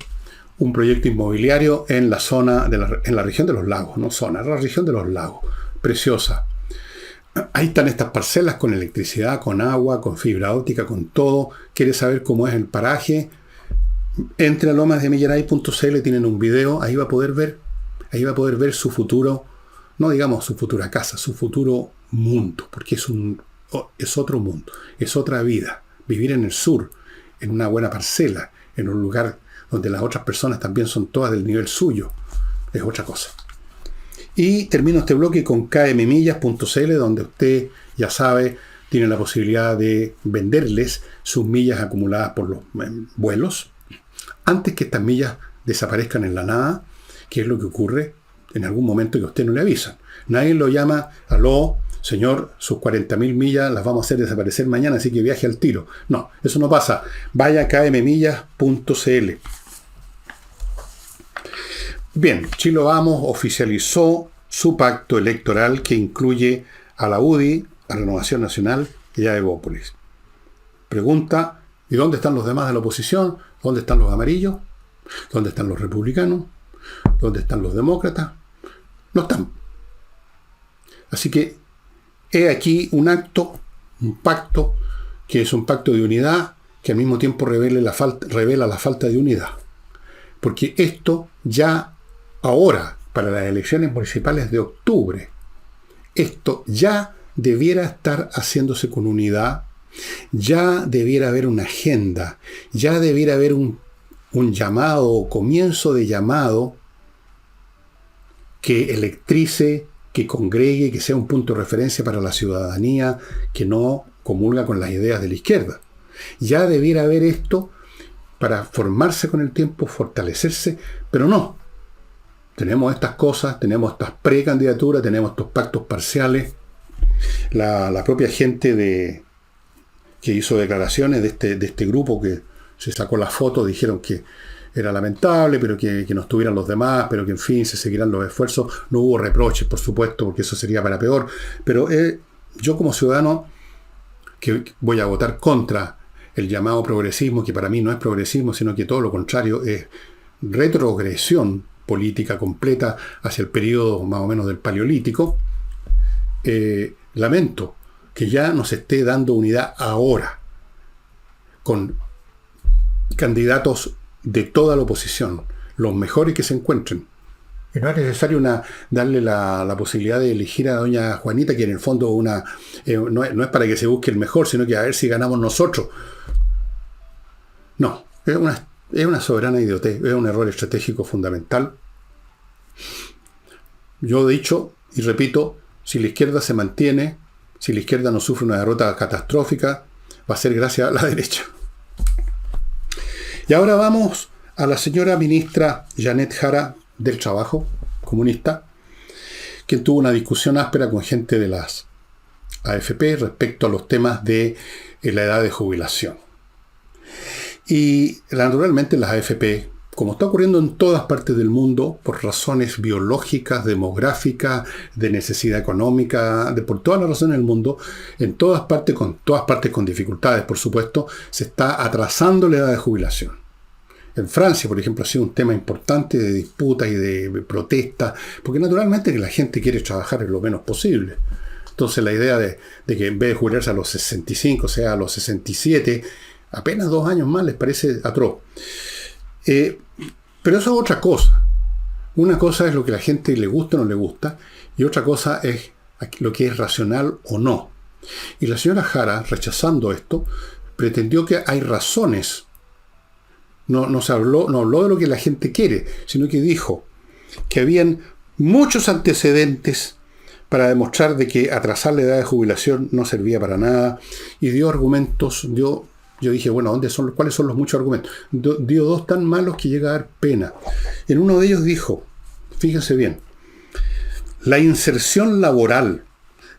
un proyecto inmobiliario en la zona, en la región de los lagos, no zona, la región de los lagos. Preciosa. Ahí están estas parcelas con electricidad, con agua, con fibra óptica, con todo. ¿Quiere saber cómo es el paraje? Entre a lomasdemillaray.cl, tienen un video, ahí va a poder ver su futuro, no digamos su futura casa, su futuro mundo, porque es otro mundo, es otra vida. Vivir en el sur, en una buena parcela, en un lugar donde las otras personas también son todas del nivel suyo, es otra cosa. Y termino este bloque con kmmillas.cl, donde usted, ya sabe, tiene la posibilidad de venderles sus millas acumuladas por los vuelos, antes que estas millas desaparezcan en la nada, que es lo que ocurre en algún momento que a usted no le avisan. Nadie lo llama, aló, señor, sus 40.000 millas las vamos a hacer desaparecer mañana, así que viaje al tiro. No, eso no pasa. Vaya a kmmillas.cl. Bien, Chile Vamos oficializó su pacto electoral que incluye a la UDI, a Renovación Nacional y a Evópolis. Pregunta, ¿y dónde están los demás de la oposición? ¿Dónde están los amarillos? ¿Dónde están los republicanos? ¿Dónde están los demócratas? No están. Así que he aquí un acto, un pacto, que es un pacto de unidad, que al mismo tiempo revela la falta de unidad. Porque esto ya ahora, para las elecciones municipales de octubre, esto ya debiera estar haciéndose con unidad, ya debiera haber una agenda, ya debiera haber un llamado o comienzo de llamado que electrice, que congregue, que sea un punto de referencia para la ciudadanía que no comulga con las ideas de la izquierda. Ya debiera haber esto para formarse con el tiempo, fortalecerse, pero no. Tenemos estas cosas, tenemos estas precandidaturas, tenemos estos pactos parciales. La propia gente que hizo declaraciones de este grupo que se sacó la foto, dijeron que era lamentable, pero que no estuvieran los demás, pero que en fin se seguirán los esfuerzos. No hubo reproches, por supuesto, porque eso sería para peor. Pero yo como ciudadano que voy a votar contra el llamado progresismo, que para mí no es progresismo, sino que todo lo contrario, es retrogresión política completa hacia el periodo más o menos del Paleolítico, lamento que ya nos esté dando unidad ahora, con candidatos de toda la oposición, los mejores que se encuentren. Y no es necesario darle la posibilidad de elegir a doña Juanita, que en el fondo no es para que se busque el mejor, sino que a ver si ganamos nosotros. No, es una soberana idiotez, es un error estratégico fundamental. Yo he dicho y repito, si la izquierda se mantiene, si la izquierda no sufre una derrota catastrófica, va a ser gracias a la derecha. Y ahora vamos a la señora ministra Janet Jara del Trabajo, comunista, quien tuvo una discusión áspera con gente de las AFP respecto a los temas de la edad de jubilación. Y naturalmente las AFP, como está ocurriendo en todas partes del mundo, por razones biológicas, demográficas, de necesidad económica, por todas las razones del mundo, en todas partes con dificultades, por supuesto, se está atrasando la edad de jubilación. En Francia, por ejemplo, ha sido un tema importante de disputa y de protesta, porque naturalmente que la gente quiere trabajar lo menos posible. Entonces la idea de que en vez de jubilarse a los 65, sea a los 67, apenas 2 años más les parece atroz. Pero eso es otra cosa. Una cosa es lo que a la gente le gusta o no le gusta, y otra cosa es lo que es racional o no. Y la señora Jara, rechazando esto, pretendió que hay razones. No habló de lo que la gente quiere, sino que dijo que habían muchos antecedentes para demostrar de que atrasar la edad de jubilación no servía para nada, y dio argumentos. Yo dije, bueno, ¿cuáles son los muchos argumentos? Dio 2 tan malos que llega a dar pena. En uno de ellos dijo, fíjense bien, la inserción laboral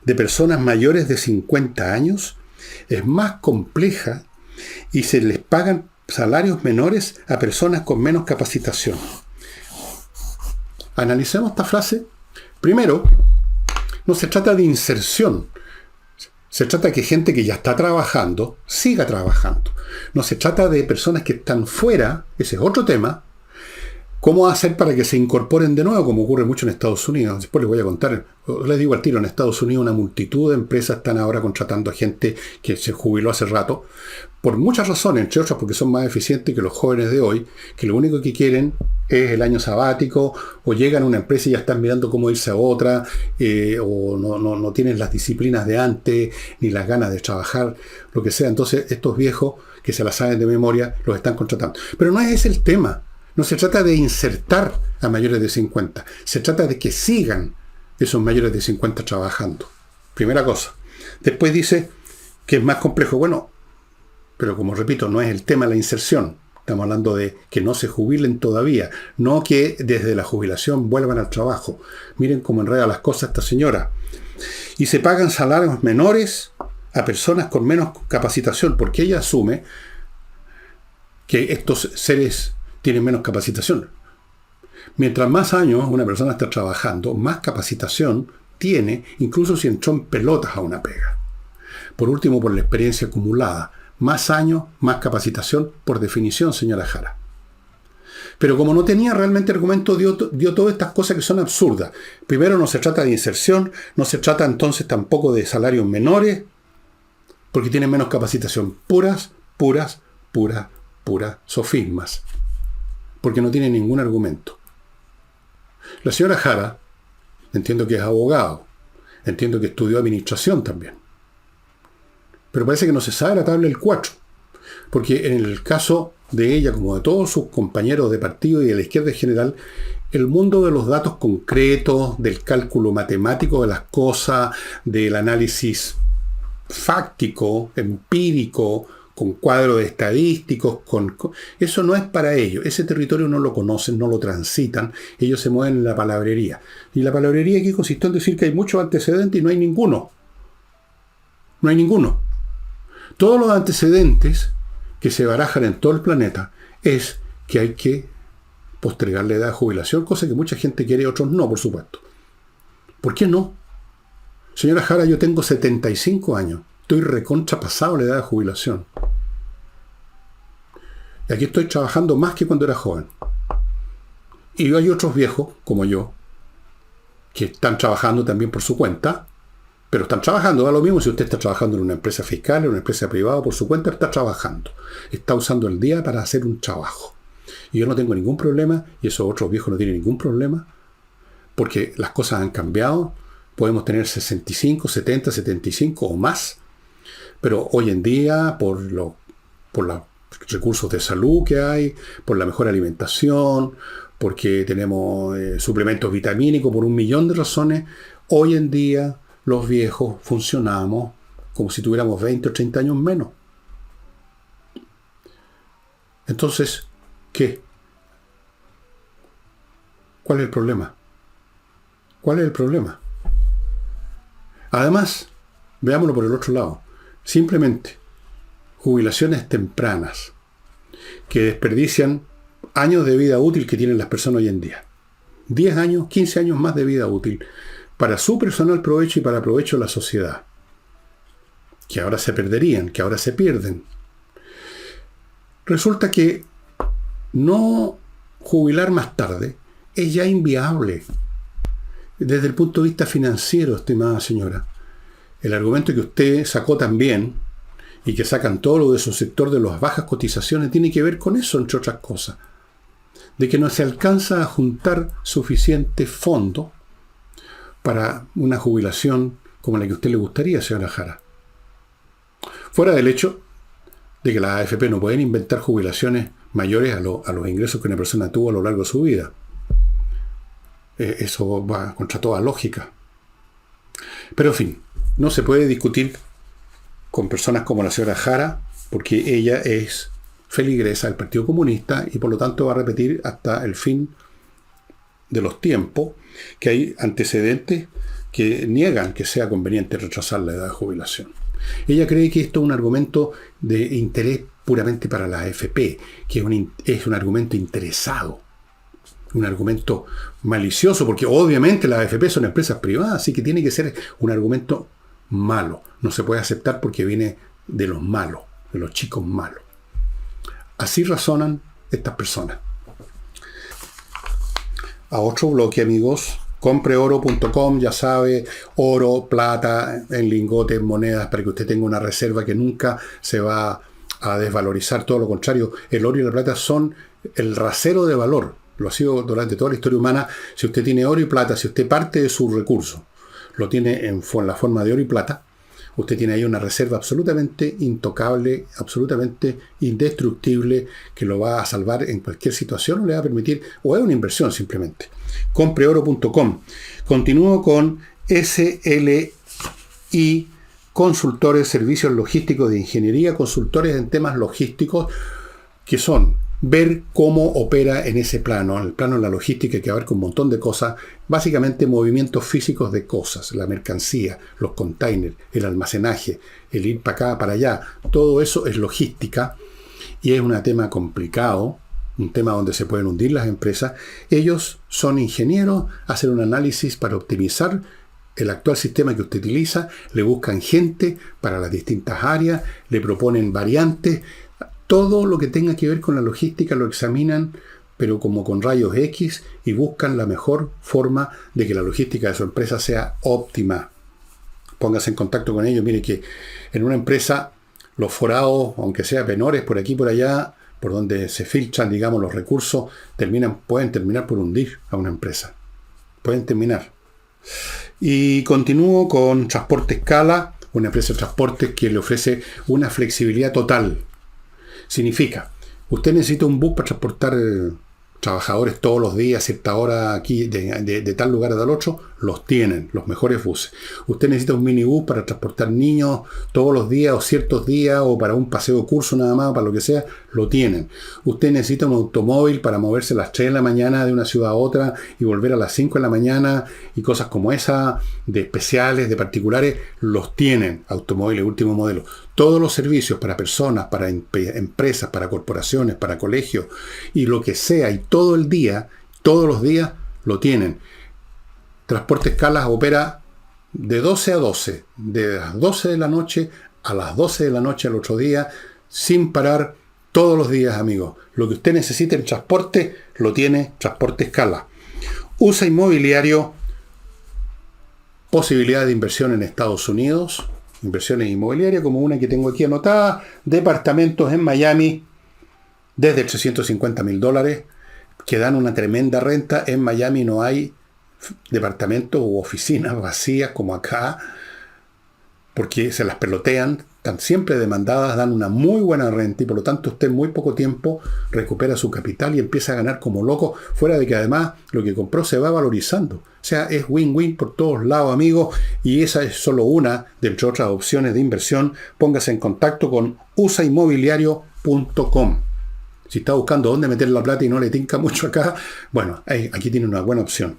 de personas mayores de 50 años es más compleja y se les pagan salarios menores a personas con menos capacitación. Analicemos esta frase. Primero, no se trata de inserción. Se trata de que gente que ya está trabajando, siga trabajando. No se trata de personas que están fuera, ese es otro tema. ¿Cómo hacer para que se incorporen de nuevo, como ocurre mucho en Estados Unidos? Después les voy a contar, les digo al tiro, en Estados Unidos una multitud de empresas están ahora contratando a gente que se jubiló hace rato, por muchas razones, entre otras porque son más eficientes que los jóvenes de hoy, que lo único que quieren es el año sabático, o llegan a una empresa y ya están mirando cómo irse a otra, o no tienen las disciplinas de antes, ni las ganas de trabajar, lo que sea. Entonces estos viejos que se las saben de memoria, los están contratando. Pero no es ese el tema. No se trata de insertar a mayores de 50. Se trata de que sigan esos mayores de 50 trabajando. Primera cosa. Después dice que es más complejo. Bueno, pero como repito, no es el tema la inserción. Estamos hablando de que no se jubilen todavía. No que desde la jubilación vuelvan al trabajo. Miren cómo enreda las cosas esta señora. Y se pagan salarios menores a personas con menos capacitación, porque ella asume que estos seres tienen menos capacitación. Mientras más años una persona está trabajando, más capacitación tiene, incluso si entró en pelotas a una pega. Por último, por la experiencia acumulada. Más años, más capacitación, por definición, señora Jara. Pero como no tenía realmente argumento, dio todas estas cosas que son absurdas. Primero, no se trata de inserción, no se trata entonces tampoco de salarios menores, porque tienen menos capacitación. Puras sofismas. Porque no tiene ningún argumento. La señora Jara, entiendo que es abogado, entiendo que estudió administración también, pero parece que no se sabe la tabla del 4, Porque en el caso de ella, como de todos sus compañeros de partido y de la izquierda en general, el mundo de los datos concretos, del cálculo matemático de las cosas, del análisis fáctico, empírico, con cuadros estadísticos, eso no es para ellos. Ese territorio no lo conocen, no lo transitan. Ellos se mueven en la palabrería. Y la palabrería aquí consistió en decir que hay muchos antecedentes y no hay ninguno. No hay ninguno. Todos los antecedentes que se barajan en todo el planeta es que hay que postergar la edad de jubilación, cosa que mucha gente quiere y otros no, por supuesto. ¿Por qué no? Señora Jara, yo tengo 75 años. Estoy recontrapasado la edad de jubilación. Y aquí estoy trabajando más que cuando era joven. Y hay otros viejos, como yo, que están trabajando también por su cuenta, pero están trabajando, da lo mismo si usted está trabajando en una empresa fiscal, en una empresa privada, por su cuenta está trabajando. Está usando el día para hacer un trabajo. Y yo no tengo ningún problema, y esos otros viejos no tienen ningún problema, porque las cosas han cambiado. Podemos tener 65, 70, 75 o más, pero hoy en día, por los recursos de salud que hay, por la mejor alimentación, porque tenemos suplementos vitamínicos, por 1.000.000 de razones, hoy en día los viejos funcionamos como si tuviéramos 20 o 30 años menos. Entonces, ¿qué? ¿Cuál es el problema? ¿Cuál es el problema? Además, veámoslo por el otro lado. Simplemente, jubilaciones tempranas que desperdician años de vida útil que tienen las personas hoy en día. 10 años, 15 años más de vida útil para su personal provecho y para provecho de la sociedad. Que ahora se perderían, que ahora se pierden. Resulta que no jubilar más tarde es ya inviable. Desde el punto de vista financiero, estimada señora, el argumento que usted sacó también, y que sacan todo lo de su sector de las bajas cotizaciones, tiene que ver con eso, entre otras cosas. De que no se alcanza a juntar suficiente fondo para una jubilación como la que a usted le gustaría, señora Jara. Fuera del hecho de que las AFP no pueden inventar jubilaciones mayores a los ingresos que una persona tuvo a lo largo de su vida. Eso va contra toda lógica. Pero en fin, no se puede discutir con personas como la señora Jara, porque ella es feligresa del Partido Comunista y por lo tanto va a repetir hasta el fin de los tiempos que hay antecedentes que niegan que sea conveniente retrasar la edad de jubilación. Ella cree que esto es un argumento de interés puramente para la AFP, que es un argumento interesado, un argumento malicioso, porque obviamente las AFP son empresas privadas, así que tiene que ser un argumento malo. No se puede aceptar porque viene de los malos, de los chicos malos. Así razonan estas personas. A otro bloque, amigos. Compreoro.com, ya sabe, oro, plata, en lingotes, monedas, para que usted tenga una reserva que nunca se va a desvalorizar. Todo lo contrario, el oro y la plata son el rasero de valor. Lo ha sido durante toda la historia humana. Si usted tiene oro y plata, si usted parte de sus recursos, lo tiene en la forma de oro y plata, usted tiene ahí una reserva absolutamente intocable, absolutamente indestructible, que lo va a salvar en cualquier situación o le va a permitir, o es una inversión simplemente. Compreoro.com. Continúo con SLI Consultores, Servicios Logísticos de Ingeniería, consultores en temas logísticos, que son ver cómo opera en ese plano, en el plano de la logística, que abarca un montón de cosas, básicamente movimientos físicos de cosas, la mercancía, los containers, el almacenaje, el ir para acá, para allá, todo eso es logística y es un tema complicado, un tema donde se pueden hundir las empresas. Ellos son ingenieros, hacen un análisis para optimizar el actual sistema que usted utiliza, le buscan gente para las distintas áreas, le proponen variantes. Todo lo que tenga que ver con la logística lo examinan, pero como con rayos X, y buscan la mejor forma de que la logística de su empresa sea óptima. Póngase en contacto con ellos. Mire que en una empresa los forados, aunque sea menores por aquí y por allá, por donde se filtran, digamos, los recursos, pueden terminar por hundir a una empresa. Pueden terminar. Y continúo con Transporte Escala, una empresa de transportes que le ofrece una flexibilidad total. Significa, usted necesita un bus para transportar trabajadores todos los días, a cierta hora aquí, de tal lugar a tal otro, los tienen, los mejores buses. Usted necesita un minibús para transportar niños todos los días o ciertos días, o para un paseo de curso nada más, para lo que sea, lo tienen. Usted necesita un automóvil para moverse a las 3 de la mañana de una ciudad a otra y volver a las 5 de la mañana, y cosas como esa, de especiales, de particulares, los tienen. Automóviles último modelo. Todos los servicios para personas, para empresas, para corporaciones, para colegios, y lo que sea, y todo el día, todos los días, lo tienen. Transporte Escalas opera de 12 a 12, de las 12 de la noche a las 12 de la noche al otro día, sin parar, todos los días, amigos. Lo que usted necesite en transporte, lo tiene Transporte Escala. USA Inmobiliario, posibilidad de inversión en Estados Unidos, inversiones inmobiliarias, como una que tengo aquí anotada, departamentos en Miami, desde $350,000, que dan una tremenda renta. En Miami no hay departamentos u oficinas vacías como acá, porque se las pelotean, están siempre demandadas, dan una muy buena renta, y por lo tanto usted en muy poco tiempo recupera su capital y empieza a ganar como loco, fuera de que además lo que compró se va valorizando. O sea, es win-win por todos lados, amigos, y esa es solo una de entre otras opciones de inversión. Póngase en contacto con usainmobiliario.com. Si está buscando dónde meter la plata y no le tinca mucho acá, bueno, aquí tiene una buena opción.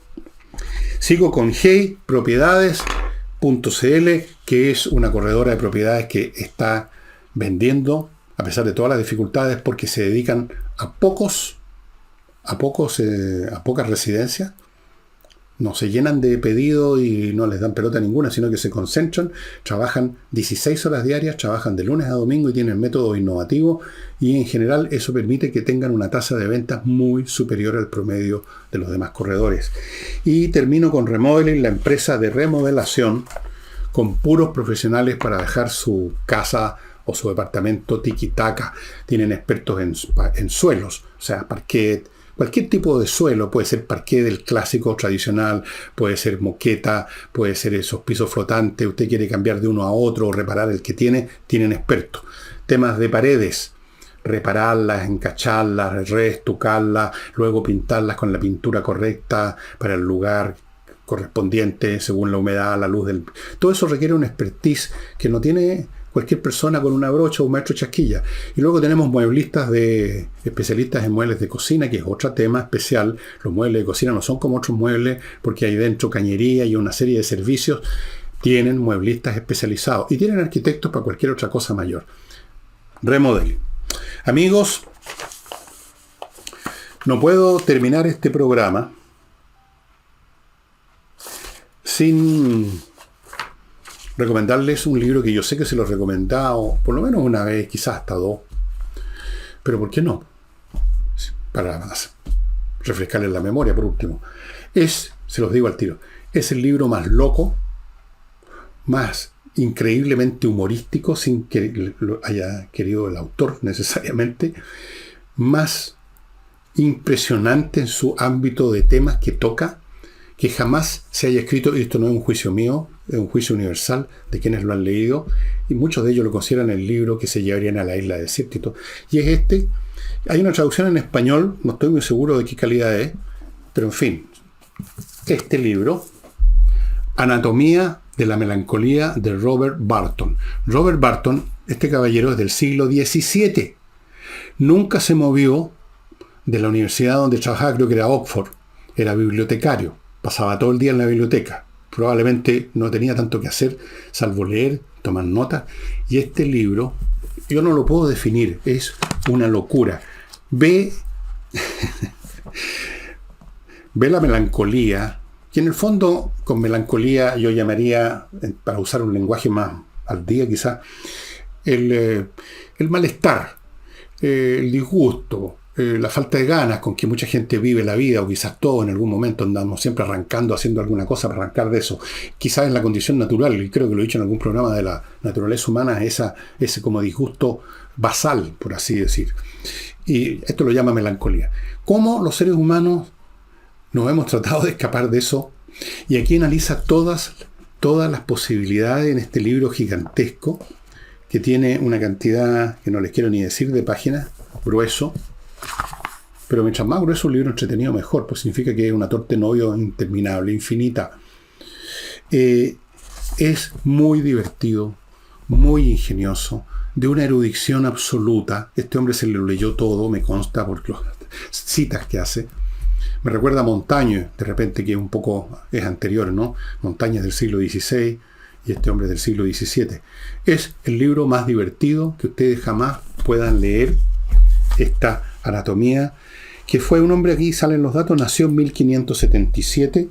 Sigo con Hey Propiedades.cl, que es una corredora de propiedades que está vendiendo, a pesar de todas las dificultades, porque se dedican a pocas residencias. No se llenan de pedidos y no les dan pelota ninguna, sino que se concentran, trabajan 16 horas diarias, trabajan de lunes a domingo y tienen métodos innovativos, y en general eso permite que tengan una tasa de ventas muy superior al promedio de los demás corredores. Y termino con Remodeling, la empresa de remodelación con puros profesionales para dejar su casa o su departamento tiki-taka. Tienen expertos en suelos, o sea, parquet, cualquier tipo de suelo. Puede ser parqué del clásico tradicional, puede ser moqueta, puede ser esos pisos flotantes. Usted quiere cambiar de uno a otro o reparar el que tiene, tienen expertos. Temas de paredes, repararlas, encacharlas, reestucarlas, luego pintarlas con la pintura correcta para el lugar correspondiente, según la humedad, la luz del... Todo eso requiere una expertise que no tiene cualquier persona con una brocha o un maestro chasquilla. Y luego tenemos mueblistas especialistas en muebles de cocina, que es otro tema especial. Los muebles de cocina no son como otros muebles, porque hay dentro cañería y una serie de servicios. Tienen mueblistas especializados y tienen arquitectos para cualquier otra cosa mayor. Remodeling. Amigos, no puedo terminar este programa sin recomendarles un libro que yo sé que se lo he recomendado por lo menos una vez, quizás hasta dos, pero ¿por qué no? Para refrescarles la memoria, por último. Se los digo al tiro, es el libro más loco, más increíblemente humorístico, sin que lo haya querido el autor necesariamente, más impresionante en su ámbito de temas que toca, que jamás se haya escrito. Y esto no es un juicio mío, es un juicio universal de quienes lo han leído, y muchos de ellos lo consideran el libro que se llevarían a la isla desierta. Y es este. Hay una traducción en español, no estoy muy seguro de qué calidad es, pero en fin, este libro, Anatomía de la melancolía, de Robert Barton. Robert Barton, este caballero, es del siglo XVII. Nunca se movió de la universidad donde trabajaba, creo que era Oxford. Era bibliotecario, pasaba todo el día en la biblioteca. Probablemente no tenía tanto que hacer, salvo leer, tomar notas. Y este libro, yo no lo puedo definir, es una locura. Ve la melancolía, que en el fondo con melancolía yo llamaría, para usar un lenguaje más al día quizás, el malestar, el disgusto, la falta de ganas con que mucha gente vive la vida, o quizás todos en algún momento andamos siempre arrancando, haciendo alguna cosa para arrancar de eso. Quizás es la condición natural, y creo que lo he dicho en algún programa de la naturaleza humana, ese como disgusto basal, por así decir. Y esto lo llama melancolía. ¿Cómo los seres humanos nos hemos tratado de escapar de eso? Y aquí analiza todas las posibilidades en este libro gigantesco, que tiene una cantidad que no les quiero ni decir de páginas, grueso, pero mientras más grueso un libro entretenido mejor, pues significa que es una torta de novio interminable, infinita. Es muy divertido, muy ingenioso, de una erudición absoluta. Este hombre se lo leyó todo, me consta por las citas que hace. Me recuerda a Montaigne, de repente, que es un poco, es anterior, ¿no? Montaigne es del siglo XVI y este hombre es del siglo XVII. Es el libro más divertido que ustedes jamás puedan leer. Esta anatomía, que fue un hombre, aquí salen los datos, nació en 1577,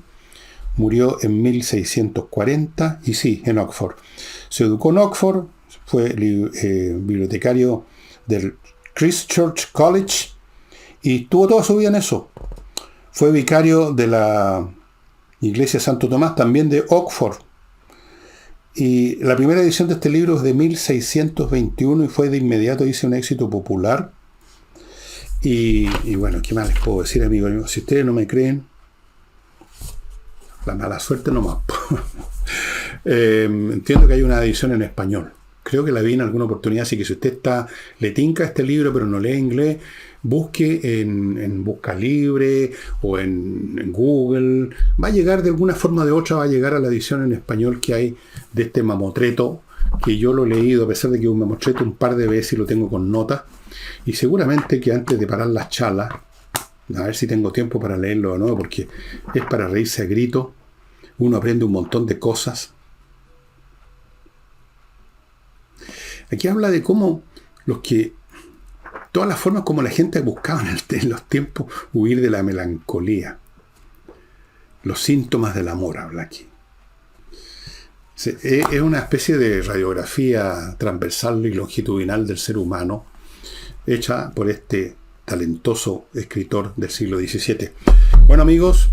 murió en 1640, y sí, en Oxford. Se educó en Oxford, fue bibliotecario del Christ Church College y estuvo toda su vida en eso. Fue vicario de la Iglesia Santo Tomás, también de Oxford. Y la primera edición de este libro es de 1621 y fue de inmediato, hizo un éxito popular. Y bueno, ¿qué más les puedo decir, amigos? Si ustedes no me creen, la mala suerte nomás. Entiendo que hay una edición en español. Creo que la vi en alguna oportunidad, así que si usted le tinca este libro pero no lee inglés, busque en Busca Libre o en Google. Va a llegar de alguna forma o de otra, va a llegar a la edición en español que hay de este mamotreto, que yo lo he leído, a pesar de que es un mamotreto, un par de veces y lo tengo con notas. Y seguramente que antes de parar las charlas, a ver si tengo tiempo para leerlo de nuevo, porque es para reírse a grito. Uno aprende un montón de cosas. Aquí habla de cómo todas las formas como la gente buscaba en los tiempos huir de la melancolía. Los síntomas del amor habla aquí. Es una especie de radiografía transversal y longitudinal del ser humano, hecha por este talentoso escritor del siglo XVII. Bueno, amigos,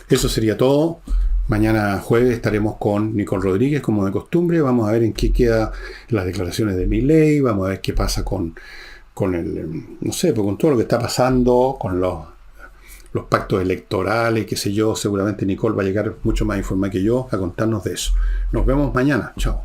eso sería todo. Mañana jueves estaremos con Nicole Rodríguez, como de costumbre. Vamos a ver en qué quedan las declaraciones de Milei. Vamos a ver qué pasa con no sé, pues con todo lo que está pasando, con los pactos electorales, qué sé yo. Seguramente Nicole va a llegar mucho más informada que yo a contarnos de eso. Nos vemos mañana. Chao.